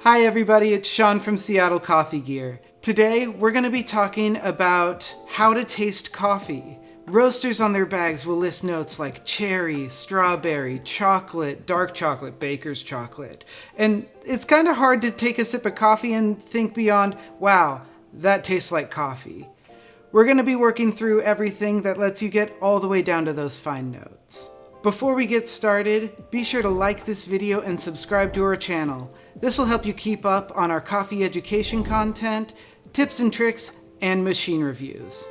Hi everybody, it's Sean from Seattle Coffee Gear. Today we're going to be talking about how to taste coffee. Roasters on their bags will list notes like cherry, strawberry, chocolate, dark chocolate, baker's chocolate. And it's kind of hard to take a sip of coffee and think beyond, wow, that tastes like coffee. We're going to be working through everything that lets you get all the way down to those fine notes. Before we get started, be sure to like this video and subscribe to our channel. This will help you keep up on our coffee education content, tips and tricks, and machine reviews.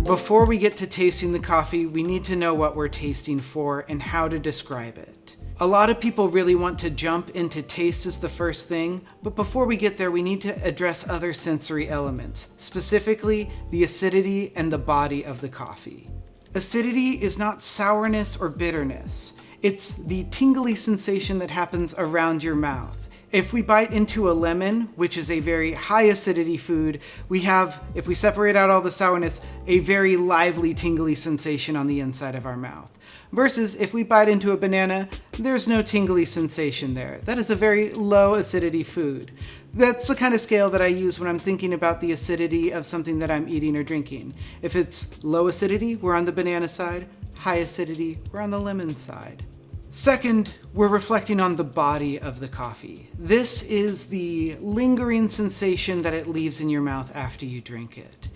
Before we get to tasting the coffee, we need to know what we're tasting for and how to describe it. A lot of people really want to jump into taste as the first thing, but before we get there, we need to address other sensory elements, specifically the acidity and the body of the coffee. Acidity is not sourness or bitterness. It's the tingly sensation that happens around your mouth. If we bite into a lemon, which is a very high acidity food, we have, if we separate out all the sourness, a very lively tingly sensation on the inside of our mouth. Versus if we bite into a banana, there's no tingly sensation there. That is a very low acidity food. That's the kind of scale that I use when I'm thinking about the acidity of something that I'm eating or drinking. If it's low acidity, we're on the banana side. High acidity, we're on the lemon side. Second, we're reflecting on the body of the coffee. This is the lingering sensation that it leaves in your mouth after you drink it.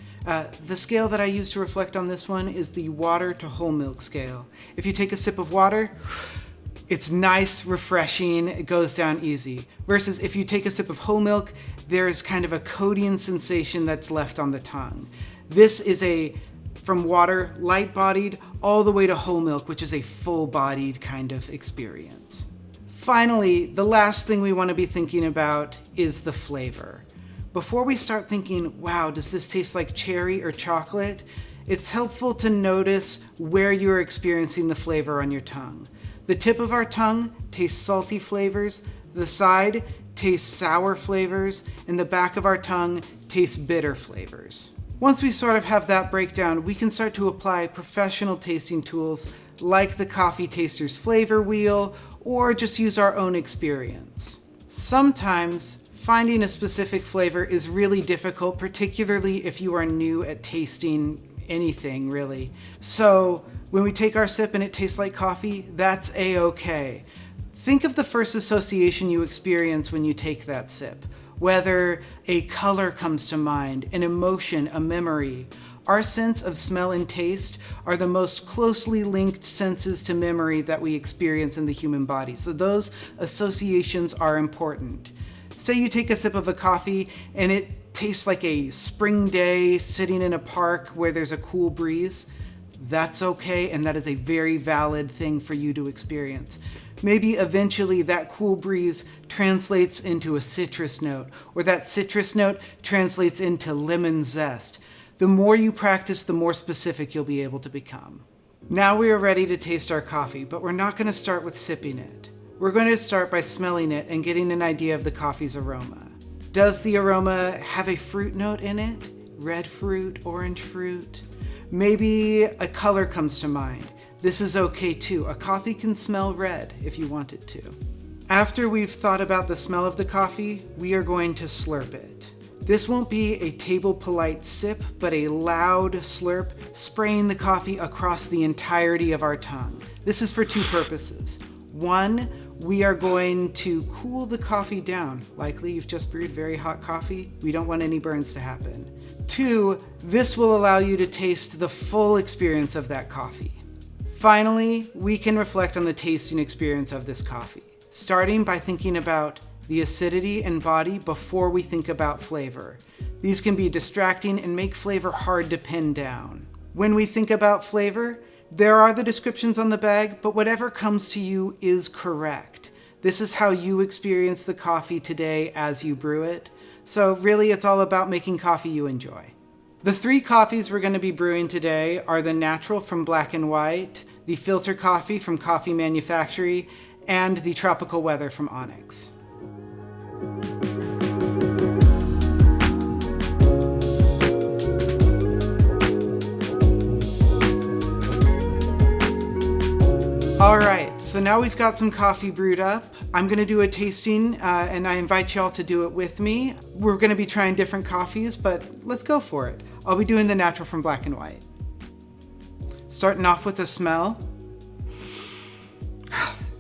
The scale that I use to reflect on this one is the water to whole milk scale. If you take a sip of water, it's nice, refreshing, it goes down easy. Versus if you take a sip of whole milk, there's kind of a coating sensation that's left on the tongue. This is from water, light-bodied, all the way to whole milk, which is a full-bodied kind of experience. Finally, the last thing we want to be thinking about is the flavor. Before we start thinking, wow, does this taste like cherry or chocolate? It's helpful to notice where you're experiencing the flavor on your tongue. The tip of our tongue tastes salty flavors, the side tastes sour flavors, and the back of our tongue tastes bitter flavors. Once we sort of have that breakdown, we can start to apply professional tasting tools like the Coffee Taster's Flavor Wheel, or just use our own experience. Sometimes, finding a specific flavor is really difficult, particularly if you are new at tasting anything, really. So when we take our sip and it tastes like coffee, that's a-okay. Think of the first association you experience when you take that sip. Whether a color comes to mind, an emotion, a memory. Our sense of smell and taste are the most closely linked senses to memory that we experience in the human body. So those associations are important. Say you take a sip of a coffee and it tastes like a spring day sitting in a park where there's a cool breeze. That's okay, and that is a very valid thing for you to experience. Maybe eventually that cool breeze translates into a citrus note, or that citrus note translates into lemon zest. The more you practice, the more specific you'll be able to become. Now we are ready to taste our coffee, but we're not going to start with sipping it. We're going to start by smelling it and getting an idea of the coffee's aroma. Does the aroma have a fruit note in it? Red fruit, orange fruit? Maybe a color comes to mind. This is okay too. A coffee can smell red if you want it to. After we've thought about the smell of the coffee, we are going to slurp it. This won't be a table polite sip, but a loud slurp, spraying the coffee across the entirety of our tongue. This is for two purposes. One, we are going to cool the coffee down. Likely you've just brewed very hot coffee. We don't want any burns to happen. Two, this will allow you to taste the full experience of that coffee. Finally, we can reflect on the tasting experience of this coffee, starting by thinking about the acidity and body before we think about flavor. These can be distracting and make flavor hard to pin down. When we think about flavor, there are the descriptions on the bag, but whatever comes to you is correct. This is how you experience the coffee today as you brew it. So really, it's all about making coffee you enjoy. The three coffees we're going to be brewing today are the natural from Black and White, the filter coffee from Coffee Manufactory, and the tropical weather from Onyx. All right, So now we've got some coffee brewed up. I'm gonna do a tasting and I invite y'all to do it with me. We're gonna be trying different coffees, but let's go for it. I'll be doing the natural from Black and White. Starting off with the smell.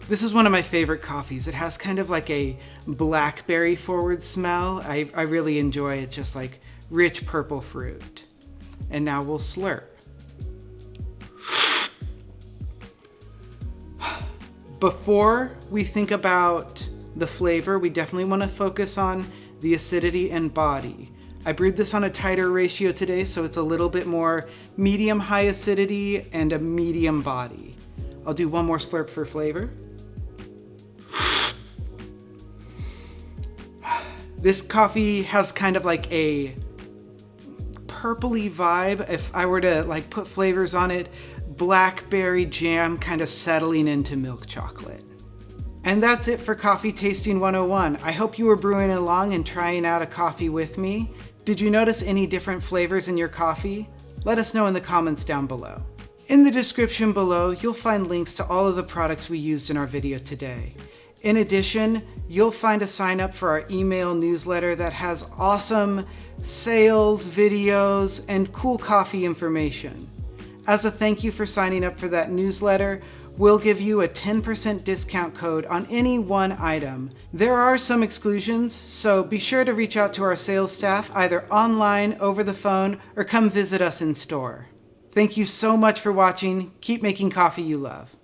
This is one of my favorite coffees. It has kind of like a blackberry forward smell. I really enjoy it, just like rich purple fruit. And now we'll slurp. Before we think about the flavor, we definitely want to focus on the acidity and body. I brewed this on a tighter ratio today, so it's a little bit more medium-high acidity and a medium body. I'll do one more slurp for flavor. This coffee has kind of like a purpley vibe. If I were to like put flavors on it, blackberry jam kind of settling into milk chocolate. And that's it for Coffee Tasting 101. I hope you were brewing along and trying out a coffee with me. Did you notice any different flavors in your coffee? Let us know in the comments down below. In the description below, you'll find links to all of the products we used in our video today. In addition, you'll find a sign up for our email newsletter that has awesome sales, videos, and cool coffee information. As a thank you for signing up for that newsletter, we'll give you a 10% discount code on any one item. There are some exclusions, so be sure to reach out to our sales staff either online, over the phone, or come visit us in store. Thank you so much for watching. Keep making coffee you love.